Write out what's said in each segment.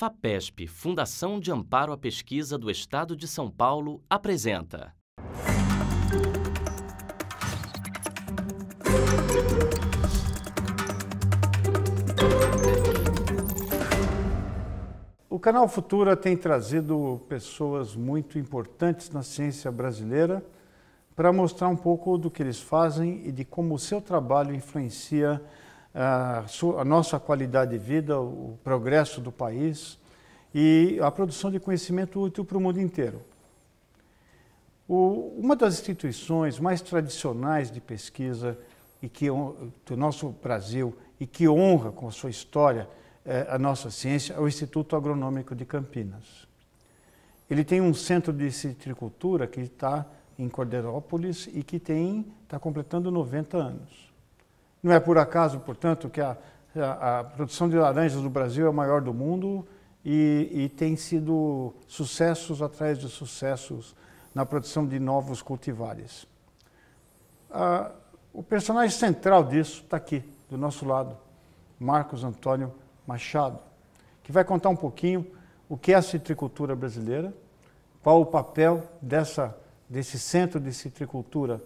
FAPESP, Fundação de Amparo à Pesquisa do Estado de São Paulo, apresenta. O Canal Futura tem trazido pessoas muito importantes na ciência brasileira para mostrar um pouco do que eles fazem e de como o seu trabalho influencia a nossa qualidade de vida, o progresso do país e a produção de conhecimento útil para o mundo inteiro. Uma das instituições mais tradicionais de pesquisa do nosso Brasil e que honra com a sua história a nossa ciência é o Instituto Agronômico de Campinas. Ele tem um centro de citricultura que está em Corderópolis e que está completando 90 anos. Não é por acaso, portanto, que a produção de laranjas no Brasil é a maior do mundo e tem sido sucessos atrás de sucessos na produção de novos cultivares. O personagem central disso está aqui, do nosso lado, Marcos Antônio Machado, que vai contar um pouquinho o que é a citricultura brasileira, qual o papel desse centro de citricultura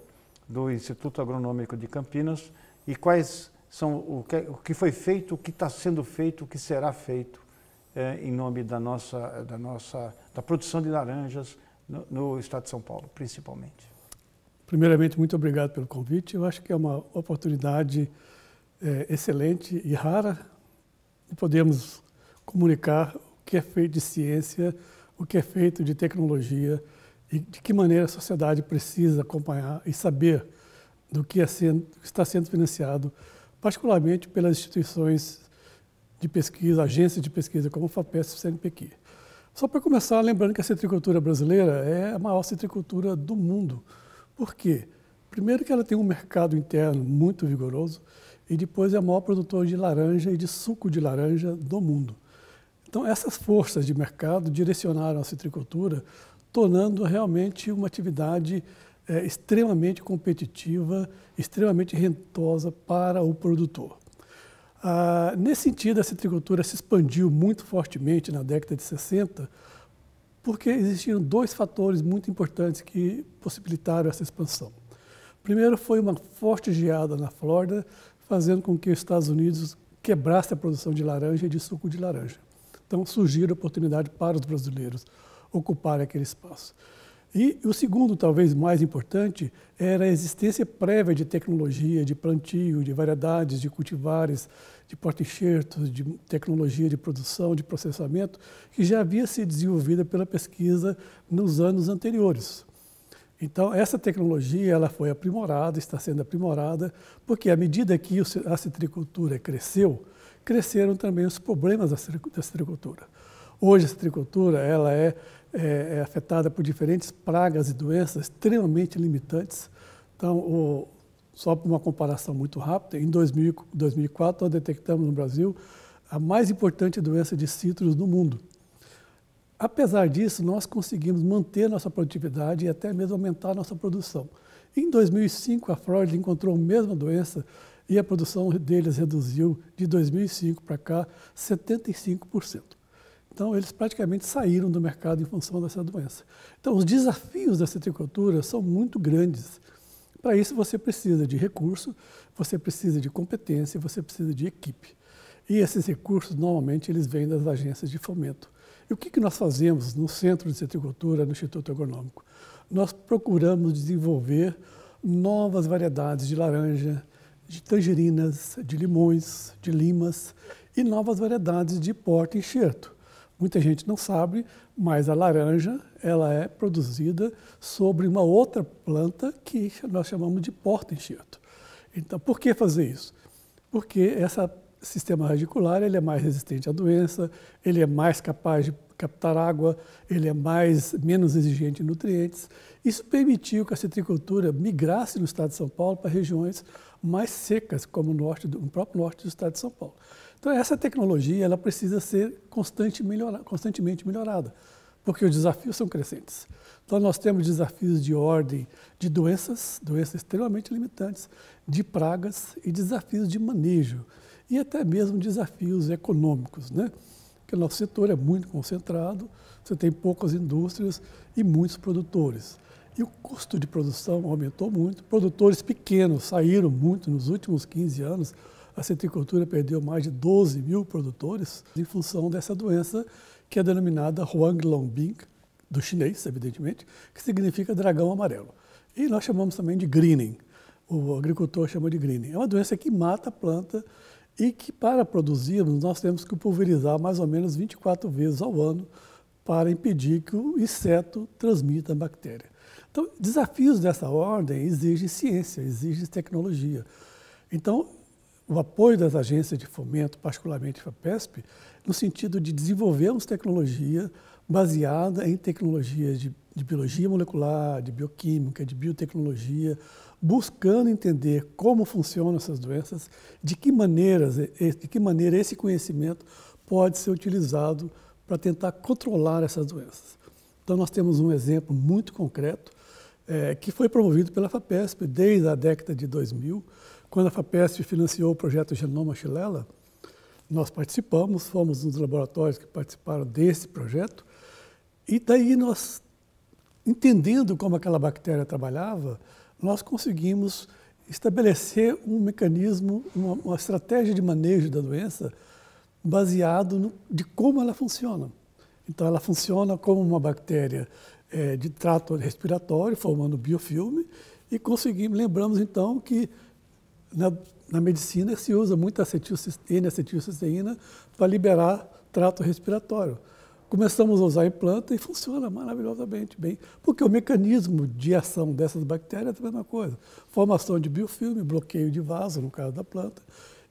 do Instituto Agronômico de Campinas e quais são o que foi feito, o que está sendo feito, o que será feito em nome da produção de laranjas no estado de São Paulo, principalmente. Primeiramente, muito obrigado pelo convite. Eu acho que é uma oportunidade excelente e rara de podermos comunicar o que é feito de ciência, o que é feito de tecnologia e de que maneira a sociedade precisa acompanhar e saber do que está sendo financiado, particularmente pelas instituições de pesquisa, agências de pesquisa como a FAPESP e o CNPq. Só para começar, lembrando que a citricultura brasileira é a maior citricultura do mundo. Por quê? Primeiro que ela tem um mercado interno muito vigoroso e depois é o maior produtor de laranja e de suco de laranja do mundo. Então, essas forças de mercado direcionaram a citricultura, tornando realmente uma atividade extremamente competitiva, extremamente rentosa para o produtor. Nesse sentido, a citricultura se expandiu muito fortemente na década de 60, porque existiam dois fatores muito importantes que possibilitaram essa expansão. Primeiro foi uma forte geada na Flórida, fazendo com que os Estados Unidos quebrasse a produção de laranja e de suco de laranja. Então surgiu a oportunidade para os brasileiros ocuparem aquele espaço. E o segundo, talvez mais importante, era a existência prévia de tecnologia, de plantio, de variedades, de cultivares, de porta-enxertos, de tecnologia de produção, de processamento, que já havia sido desenvolvida pela pesquisa nos anos anteriores. Então, essa tecnologia ela foi aprimorada, está sendo aprimorada, porque à medida que a citricultura cresceram também os problemas da citricultura. Hoje a citricultura ela é afetada por diferentes pragas e doenças extremamente limitantes. Então, só por uma comparação muito rápida, em 2004 nós detectamos no Brasil a mais importante doença de citros do mundo. Apesar disso, nós conseguimos manter nossa produtividade e até mesmo aumentar nossa produção. Em 2005, a Flórida encontrou a mesma doença e a produção deles reduziu de 2005 para cá 75%. Então, eles praticamente saíram do mercado em função dessa doença. Então, os desafios da citricultura são muito grandes. Para isso, você precisa de recurso, você precisa de competência, você precisa de equipe. E esses recursos, normalmente, eles vêm das agências de fomento. E o que nós fazemos no Centro de Citricultura, no Instituto Agronômico? Nós procuramos desenvolver novas variedades de laranja, de tangerinas, de limões, de limas e novas variedades de porta-enxerto. Muita gente não sabe, mas a laranja ela é produzida sobre uma outra planta que nós chamamos de porta-enxerto. Então, por que fazer isso? Porque esse sistema radicular ele é mais resistente à doença, ele é mais capaz de captar água, ele é menos exigente em nutrientes. Isso permitiu que a citricultura migrasse no estado de São Paulo para regiões mais secas, como o próprio norte do estado de São Paulo. Então, essa tecnologia ela precisa ser constantemente melhorada, porque os desafios são crescentes. Então, nós temos desafios de ordem de doenças extremamente limitantes, de pragas e desafios de manejo, e até mesmo desafios econômicos, né? porque o nosso setor é muito concentrado, você tem poucas indústrias e muitos produtores. E o custo de produção aumentou muito, produtores pequenos saíram muito nos últimos 15 anos, a citricultura perdeu mais de 12 mil produtores em função dessa doença que é denominada Huanglongbing, do chinês, evidentemente, que significa dragão amarelo. E nós chamamos também de greening, o agricultor chama de greening. É uma doença que mata a planta e que, para produzirmos, nós temos que pulverizar mais ou menos 24 vezes ao ano para impedir que o inseto transmita a bactéria. Então, desafios dessa ordem exigem ciência, exigem tecnologia. Então, o apoio das agências de fomento, particularmente a FAPESP, no sentido de desenvolvermos tecnologia baseada em tecnologias de biologia molecular, de bioquímica, de biotecnologia, buscando entender como funcionam essas doenças, de que maneira esse conhecimento pode ser utilizado para tentar controlar essas doenças. Então, nós temos um exemplo muito concreto que foi promovido pela FAPESP desde a década de 2000, quando a FAPESP financiou o projeto Genoma Xylella. Nós participamos, fomos um dos laboratórios que participaram desse projeto, e daí nós, entendendo como aquela bactéria trabalhava, nós conseguimos estabelecer um mecanismo, uma estratégia de manejo da doença baseado de como ela funciona. Então, ela funciona como uma bactéria de trato respiratório, formando biofilme, e lembramos então que na medicina se usa muito N-acetilcisteína para liberar trato respiratório. Começamos a usar em planta e funciona maravilhosamente bem, porque o mecanismo de ação dessas bactérias é a mesma coisa. Formação de biofilme, bloqueio de vaso, no caso da planta,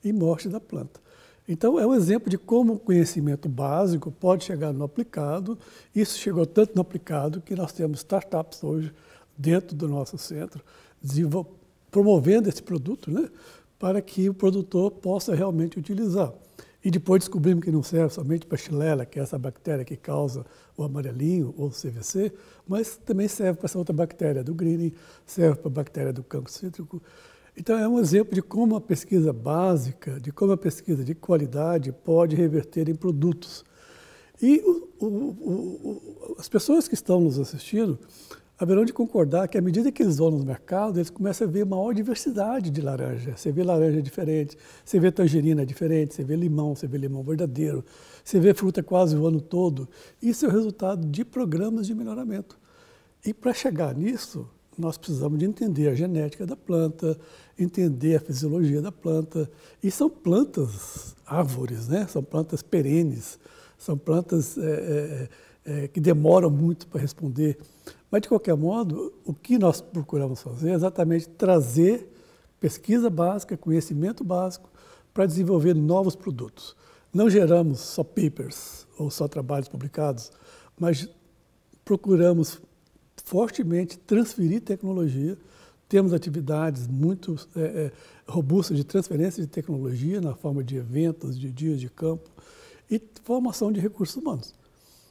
e morte da planta. Então, é um exemplo de como o conhecimento básico pode chegar no aplicado. Isso chegou tanto no aplicado que nós temos startups hoje dentro do nosso centro, promovendo esse produto, né, para que o produtor possa realmente utilizar. E depois descobrimos que não serve somente para a Xylella, que é essa bactéria que causa o amarelinho ou o CVC, mas também serve para essa outra bactéria do greening, serve para a bactéria do cancro cítrico. Então, é um exemplo de como a pesquisa básica, de como a pesquisa de qualidade pode reverter em produtos. E as pessoas que estão nos assistindo haverão de concordar que, à medida que eles vão no mercado, eles começam a ver maior diversidade de laranja. Você vê laranja diferente, você vê tangerina diferente, você vê limão verdadeiro, você vê fruta quase o ano todo. Isso é o resultado de programas de melhoramento. E, para chegar nisso, nós precisamos de entender a genética da planta, entender a fisiologia da planta. E são plantas árvores, né? São plantas perenes, são plantas que demoram muito para responder. Mas, de qualquer modo, o que nós procuramos fazer é exatamente trazer pesquisa básica, conhecimento básico, para desenvolver novos produtos. Não geramos só papers ou só trabalhos publicados, mas procuramos fortemente transferir tecnologia. Temos atividades muito robustas de transferência de tecnologia na forma de eventos, de dias de campo e formação de recursos humanos.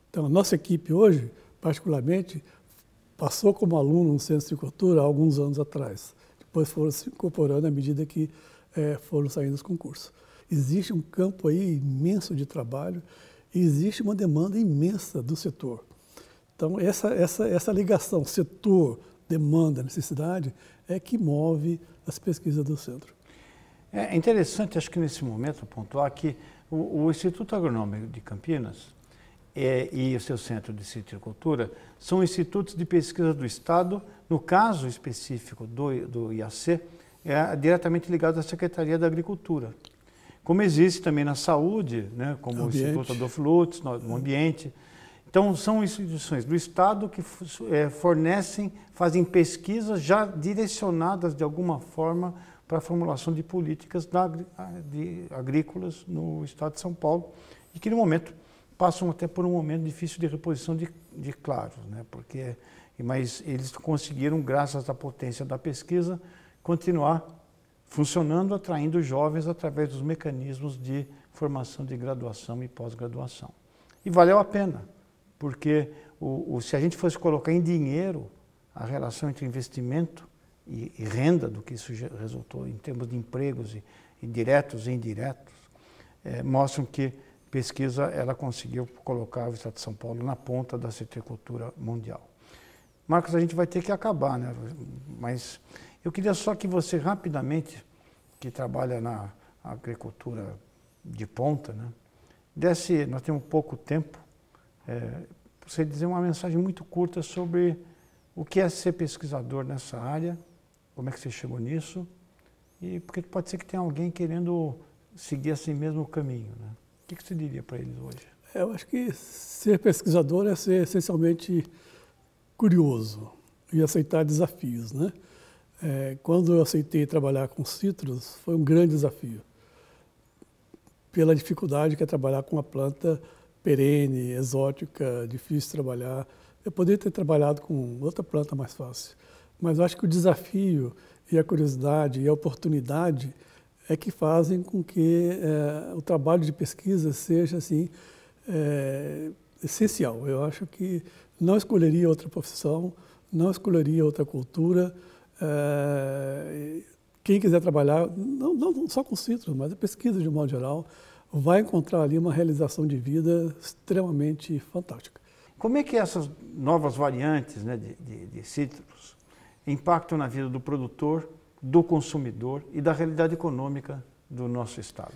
Então, a nossa equipe hoje, particularmente, passou como aluno no Centro de Citricultura há alguns anos atrás. Depois foram se incorporando à medida que foram saindo os concursos. Existe um campo aí imenso de trabalho e existe uma demanda imensa do setor. Então, essa ligação setor, demanda, necessidade, é que move as pesquisas do centro. É interessante, acho que nesse momento, pontuar que o Instituto Agronômico de Campinas e o seu Centro de Citricultura são institutos de pesquisa do Estado. No caso específico do IAC, é diretamente ligado à Secretaria da Agricultura. Como existe também na saúde, né, como o Instituto Adolfo Lutz, no ambiente. Então, são instituições do Estado que fazem pesquisas já direcionadas de alguma forma para a formulação de políticas agrícolas no Estado de São Paulo e que, no momento, passam até por um momento difícil de reposição de claros, né? Mas eles conseguiram, graças à potência da pesquisa, continuar funcionando, atraindo jovens através dos mecanismos de formação de graduação e pós-graduação. E valeu a pena, porque se a gente fosse colocar em dinheiro a relação entre investimento e renda, do que isso resultou em termos de empregos e diretos e indiretos, mostram que pesquisa ela conseguiu colocar o estado de São Paulo na ponta da citricultura mundial. Marcos, a gente vai ter que acabar, né? Mas eu queria só que você rapidamente, que trabalha na agricultura de ponta, né? Nós temos pouco tempo, você dizer uma mensagem muito curta sobre o que é ser pesquisador nessa área, como é que você chegou nisso, e porque pode ser que tenha alguém querendo seguir assim mesmo caminho, né? O que você diria para eles hoje? Eu acho que ser pesquisador é ser essencialmente curioso e aceitar desafios, né? Quando eu aceitei trabalhar com citros, foi um grande desafio, pela dificuldade que é trabalhar com uma planta perene, exótica, difícil de trabalhar. Eu poderia ter trabalhado com outra planta mais fácil, mas eu acho que o desafio e a curiosidade e a oportunidade é que fazem com que o trabalho de pesquisa seja assim, essencial. Eu acho que não escolheria outra profissão, não escolheria outra cultura. Quem quiser trabalhar, não só com citros, mas a pesquisa de um modo geral, vai encontrar ali uma realização de vida extremamente fantástica. Como é que essas novas variantes, né, de citros impactam na vida do produtor, do consumidor e da realidade econômica do nosso estado?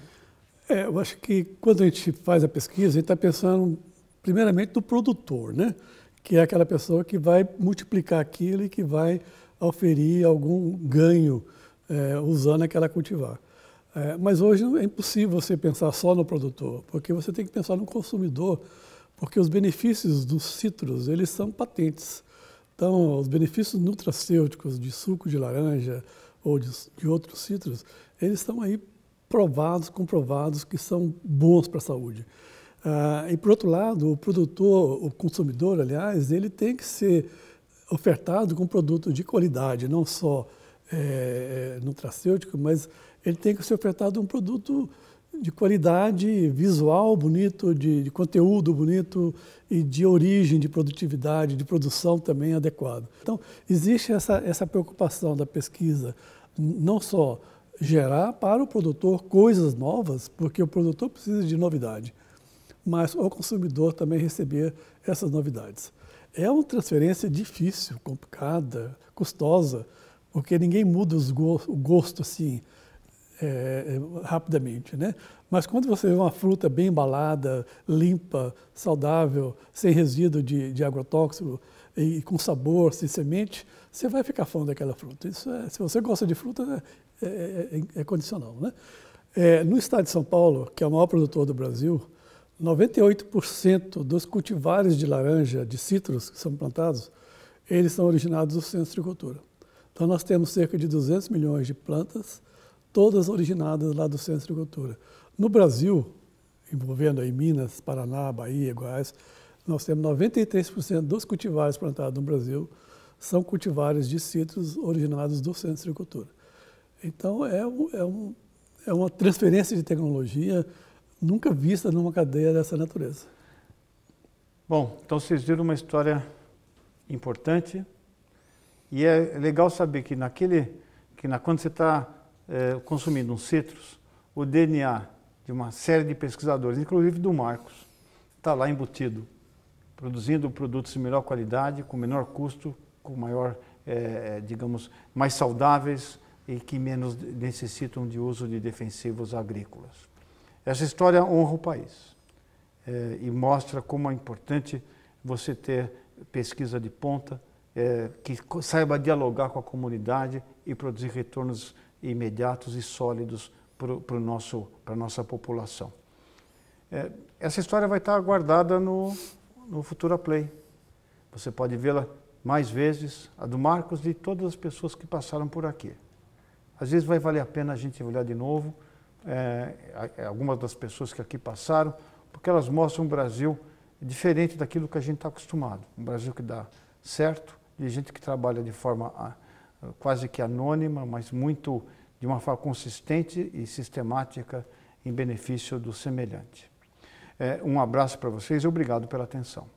Eu acho que quando a gente faz a pesquisa, a gente está pensando primeiramente do produtor, né? Que é aquela pessoa que vai multiplicar aquilo e que vai oferir algum ganho usando aquela cultivar. Mas hoje é impossível você pensar só no produtor, porque você tem que pensar no consumidor, porque os benefícios dos citros, eles são patentes. Então, os benefícios nutracêuticos de suco de laranja ou de outros citros, eles estão aí provados, comprovados que são bons para a saúde. E, por outro lado, o produtor, o consumidor, aliás, ele tem que ser ofertado com produto de qualidade, não só nutracêutico, mas ele tem que ser ofertado um produto de qualidade visual bonito, de conteúdo bonito e de origem, de produtividade, de produção também adequada. Então, existe essa preocupação da pesquisa, não só gerar para o produtor coisas novas, porque o produtor precisa de novidade, mas o consumidor também receber essas novidades. É uma transferência difícil, complicada, custosa, porque ninguém muda o gosto assim rapidamente, né? Mas quando você vê uma fruta bem embalada, limpa, saudável, sem resíduo de agrotóxico e com sabor, sem semente, você vai ficar fã daquela fruta. Isso se você gosta de fruta, é condicional, né? No estado de São Paulo, que é o maior produtor do Brasil, 98% dos cultivares de laranja, de citros que são plantados, eles são originados do Centro de Agricultura. Então nós temos cerca de 200 milhões de plantas, todas originadas lá do Centro de Agricultura. No Brasil, envolvendo aí Minas, Paraná, Bahia, Goiás, nós temos 93% dos cultivares plantados no Brasil são cultivares de citros originados do Centro de Agricultura. Então é uma transferência de tecnologia nunca vista numa cadeia dessa natureza. Bom, então vocês viram uma história importante e é legal saber que quando você está consumindo um citrus, o DNA de uma série de pesquisadores, inclusive do Marcos, está lá embutido, produzindo produtos de melhor qualidade, com menor custo, com maior, digamos, mais saudáveis e que menos necessitam de uso de defensivos agrícolas. Essa história honra o país e mostra como é importante você ter pesquisa de ponta, que saiba dialogar com a comunidade e produzir retornos imediatos e sólidos para a nossa população. Essa história vai estar guardada no Futura Play. Você pode vê-la mais vezes, a do Marcos e de todas as pessoas que passaram por aqui. Às vezes vai valer a pena a gente olhar de novo algumas das pessoas que aqui passaram, porque elas mostram um Brasil diferente daquilo que a gente está acostumado. Um Brasil que dá certo, de gente que trabalha de forma quase que anônima, mas de uma forma consistente e sistemática em benefício do semelhante. Um abraço para vocês e obrigado pela atenção.